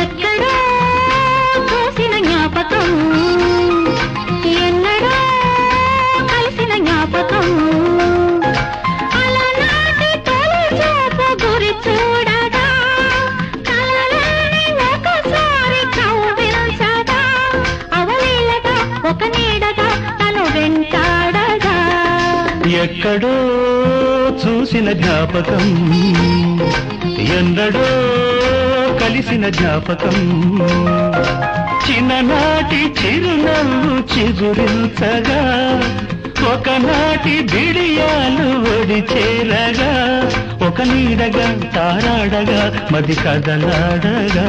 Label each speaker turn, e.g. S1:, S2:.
S1: ఎక్కడో చూసిన జ్ఞాపకం, ఎన్నడో కలిసిన జ్ఞాపకం, అలనాటి తొలి చూపు గురి చూడగా కలలోని ఒకసారి కవ్వించగా అవలీలగా ఒక నీడగా తను వెంటాడగా.
S2: ఎక్కడో చూసిన జ్ఞాపకం, ఎన్నడో కలిసిన జ్ఞాపకం, చిన్ననాటి చిరునవ్వు చిగురించగా ఒకనాటి బిడియాలు ఒడి చేరగా ఒక నీడగా తారాడగా మది కదలాడగా.